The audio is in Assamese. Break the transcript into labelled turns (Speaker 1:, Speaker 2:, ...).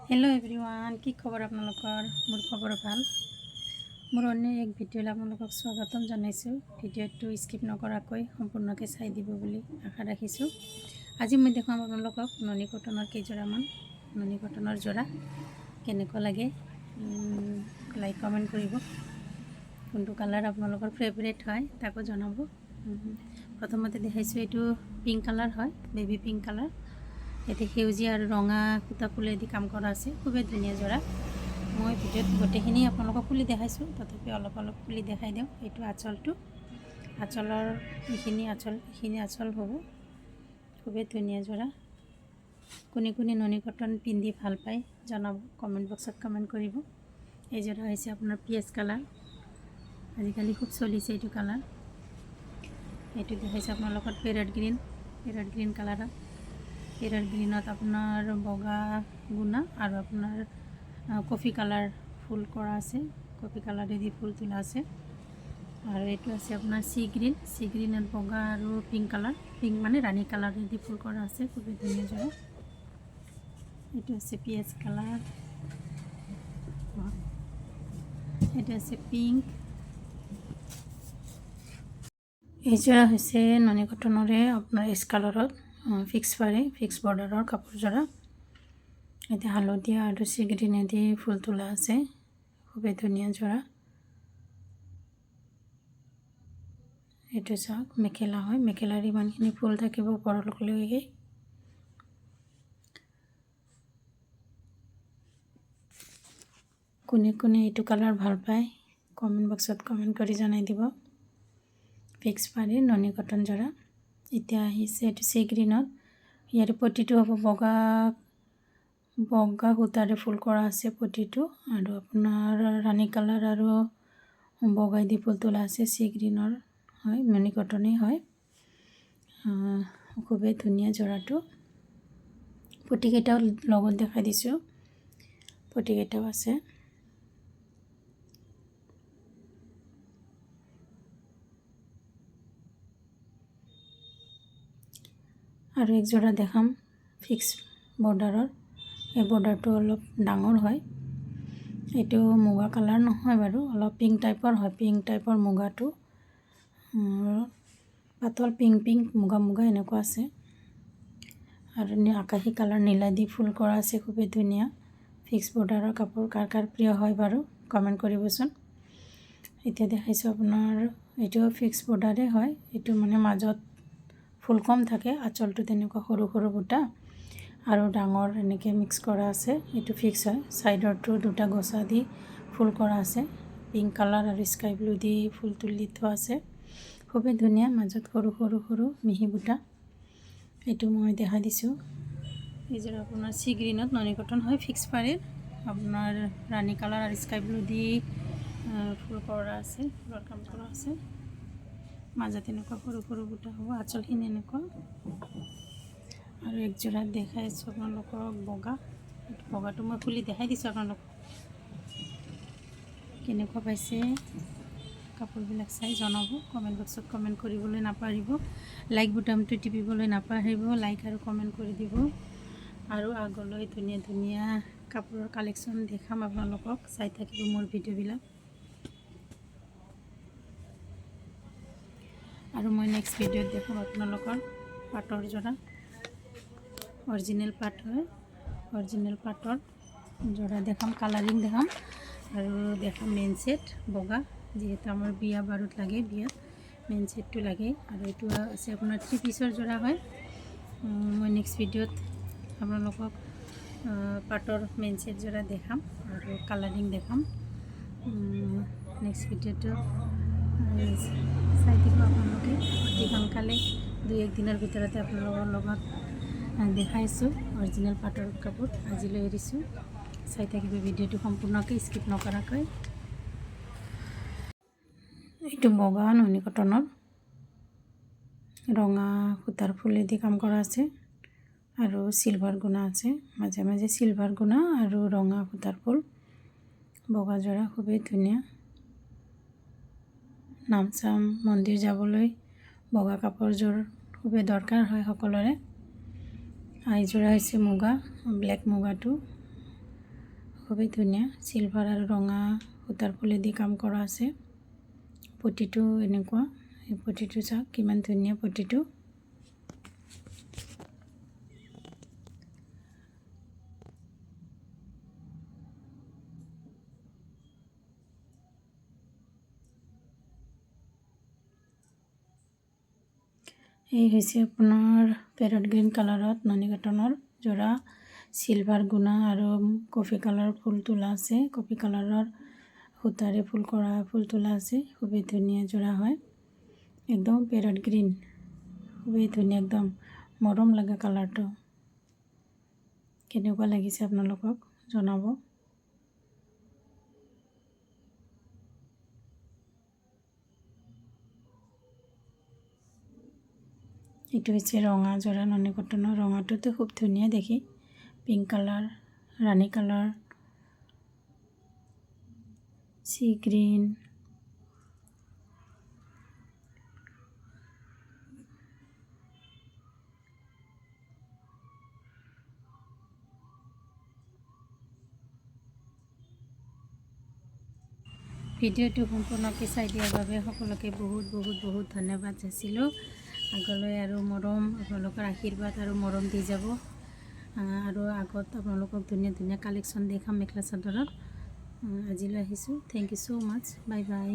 Speaker 1: हेलो एवरीवन কি খবৰ আপোনালোকৰ মোৰ খবৰ ভাল মোৰ অন্য এক ভিডিঅ'লৈ আপোনালোকক স্বাগতম জনাইছোঁ ভিডিঅ'টো স্কিপ নকৰাকৈ সম্পূৰ্ণকৈ চাই দিব বুলি আশা ৰাখিছোঁ আজি মই দেখুৱাম আপোনালোকক ননী কটনৰ কেইজোৰামান ননী কটনৰ জোৰা কেনেকুৱা লাগে লাইক কমেণ্ট কৰিব কোনটো কালাৰ আপোনালোকৰ ফেভাৰিট হয় তাকো জনাব প্ৰথমতে দেখাইছোঁ এইটো পিংক কালাৰ হয় বেবি পিংক কালাৰ এতে সেউজীয়া আৰু ৰঙা কুটা ফুলেদি কাম কৰা আছে খুবেই ধুনীয়া জোৰা মই ভিডিঅ'ত গোটেইখিনি আপোনালোকক ফুলি দেখাইছোঁ তথাপি অলপ ফুলি দেখাই দিওঁ এইটো আঁচলৰ এইখিনি আঁচল হ'ব খুবেই ধুনীয়া জোৰা কোনে ননী কটন পিন্ধি ভাল পায় জনাব কমেণ্ট বক্সত কমেণ্ট কৰিব এই জোৰা হৈছে আপোনাৰ পিয়াজ কালাৰ আজিকালি খুব চলিছে এইটো কালাৰ এইটো দেখাইছে আপোনালোকৰ পেৰট গ্ৰীণ কালাৰৰ পেৰট গ্ৰীণত আপোনাৰ বগা গুণা আৰু আপোনাৰ কফি কালাৰ ফুল কৰা আছে কফি কালাৰেদি ফুল তোলা আছে আৰু এইটো আছে আপোনাৰ সি গ্ৰীণত বগা আৰু পিংক মানে ৰাণী কালাৰেদি ফুল কৰা আছে খুবেই ধুনীয়া জোৰা এইটো আছে পিয়াজ কালাৰ এইটো আছে পিংক এই জোৰা হৈছে ননী কটনৰে আপোনাৰ এছ কালাৰত ফিক্স বৰ্ডাৰৰ কাপোৰ জোৰা এতিয়া হালধীয়া আৰু সি গ্ৰীণেদি ফুল তোলা আছে খুবেই ধুনীয়া জোৰা এইটো চাওক মেখেলা হয় মেখেলাৰ ইমানখিনি ফুল থাকিব ওপৰলৈকে কোনে এইটো কালাৰ ভাল পায় কমেণ্ট বক্সত কমেণ্ট কৰি জনাই দিব ফিক্স ননী কটন জোৰা এতিয়া আহিছে এইটো সি গ্ৰীণত ইয়াৰ পটিটো হ'ব বগা সূতাৰে ফুল কৰা আছে পটিটো আৰু আপোনাৰ ৰাণী কালাৰ আৰু বগাই দি ফুল তোলা আছে সি গ্ৰীণৰ হয় ননী কটনেই হয় খুবেই ধুনীয়া জোৰাটো পটিকেইটাও লগত দেখাই দিছোঁ পটিকেইটাও আছে আৰু এক জোৰা দেখাম ফিক্স বৰ্ডাৰৰ এই বৰ্ডাৰটো অলপ ডাঙৰ হয় এইটো মুগা কালাৰ নহয় বাৰু অলপ পিংক টাইপৰ মুগাটো পাতল পিংক মুগা এনেকুৱা আছে আৰু আকাশী কালাৰ নীলা দি ফুল কৰা আছে খুবেই ধুনীয়া ফিক্স বৰ্ডাৰৰ কাপোৰ কাৰ প্ৰিয় হয় বাৰু কমেণ্ট কৰিবচোন এতিয়া দেখাইছোঁ আপোনাৰ এইটো ফিক্স বৰ্ডাৰে হয় এইটো মানে মাজত ফুল কম থাকে আঁচলটো তেনেকুৱা সৰু বুটা আৰু ডাঙৰ এনেকৈ মিক্স কৰা আছে এইটো ফিক্স হয় চাইডৰটো দুটা গছা দি ফুল কৰা আছে পিংক কালাৰ আৰু স্কাই ব্লু দি ফুল তুলি থোৱা আছে খুবেই ধুনীয়া মাজত সৰু মিহি বুটা এইটো মই দেখাই দিছোঁ এইযোৰ আপোনাৰ সি গ্ৰীণত ননী কটন হয় ফিক্স আপোনাৰ ৰাণী কালাৰ আৰু স্কাই ব্লু দি ফুল কৰা আছে ফুলৰ কাম কৰা আছে মাজত এনেকুৱা সৰু বুটা হ'ব আঁচলখিনি এনেকুৱা আৰু এক জোৰা দেখাই আছোঁ আপোনালোকক বগাটো মই খুলি দেখাই দিছোঁ আপোনালোকক কেনেকুৱা পাইছে কাপোৰবিলাক চাই জনাব কমেণ্ট বক্সত কমেণ্ট কৰিবলৈ নাপাহৰিব লাইক বুটামটো টিপিবলৈ নাপাহৰিব লাইক আৰু কমেণ্ট কৰি দিব আৰু আগলৈ ধুনীয়া কাপোৰৰ কালেকশ্যন দেখাম আপোনালোকক চাই থাকিব মোৰ ভিডিঅ'বিলাক আৰু মই নেক্সট ভিডিঅ'ত দেখাম আপোনালোকৰ পাটৰ জোৰা অৰিজিনেল পাট হয় অৰিজিনেল পাটৰ জোৰা দেখাম কালাৰিং দেখাম আৰু দেখাম মেইন ছেট বগা যিহেতু আমাৰ বিয়া বাৰুত লাগে বিয়াত মেইন ছেটটো লাগে আৰু এইটো আছে আপোনাৰ 3 পিচৰ জোৰা হয় মই নেক্সট ভিডিঅ'ত আপোনালোকক পাটৰ মেইন ছেট জোৰা দেখাম আৰু কালাৰিং দেখাম নেক্সট ভিডিঅ'টো চাই দিব আপোনালোকে অতি সোনকালে 2-1 দিনৰ ভিতৰতে আপোনালোকৰ লগত দেখাইছোঁ অৰিজিনেল পাটৰ কাপোৰ আজিলৈ এৰিছোঁ চাই থাকিব ভিডিঅ'টো সম্পূৰ্ণকৈ স্কিপ নকৰাকৈ এইটো বগা ননী কটনৰ ৰঙা সূতাৰ ফুলেদি কাম কৰা আছে আৰু চিলভাৰ গুণা আছে মাজে চিলভাৰ গুণা আৰু ৰঙা সূতাৰ ফুল বগা জোৰা খুবেই ধুনীয়া নামচাম মন্দিৰ যাবলৈ বগা কাপোৰযোৰ খুবেই দৰকাৰ হয় সকলোৰে আইজোৰা হৈছে মুগা ব্লেক মুগাটো খুবই ধুনীয়া চিলভাৰ আৰু ৰঙা সূতাৰ ফুলেদি কাম কৰা আছে পটিটো এনেকুৱা এই পটিটো চাওক কিমান ধুনীয়া পটিটো এই হৈছে আপোনাৰ পেৰট গ্ৰীণ কালাৰত ননী কটনৰ জোৰা সিলভাৰ গুণা আৰু কফি কালাৰ ফুল তোলা আছে কফি কালাৰৰ সূতাৰে ফুল তোলা আছে খুবই ধুনীয়া জোৰা হয় একদম পেৰট গ্ৰীণ খুবই ধুনীয়া একদম মৰম লগা কালাৰটো কেনেকুৱা লাগিছে আপোনালোকক জনাব এইটো হৈছে ৰঙা জোৰা ননী কটনৰ ৰঙাটোতো খুব ধুনীয়া দেখি পিংক কালাৰ ৰাণী কালাৰ সি গ্ৰীন ভিডিঅ'টো সম্পূৰ্ণকৈ চাই দিয়াৰ বাবে সকলোকে বহুত ধন্যবাদ যাচিলোঁ আগলৈ আৰু মৰম আপোনালোকৰ আশীৰ্বাদ আৰু মৰম দি যাব আৰু আগত আপোনালোকক ধুনীয়া কালেকশ্যন দেখাম মেখেলা চাদৰৰ আজিলৈ আহিছোঁ thank you so' much bye bye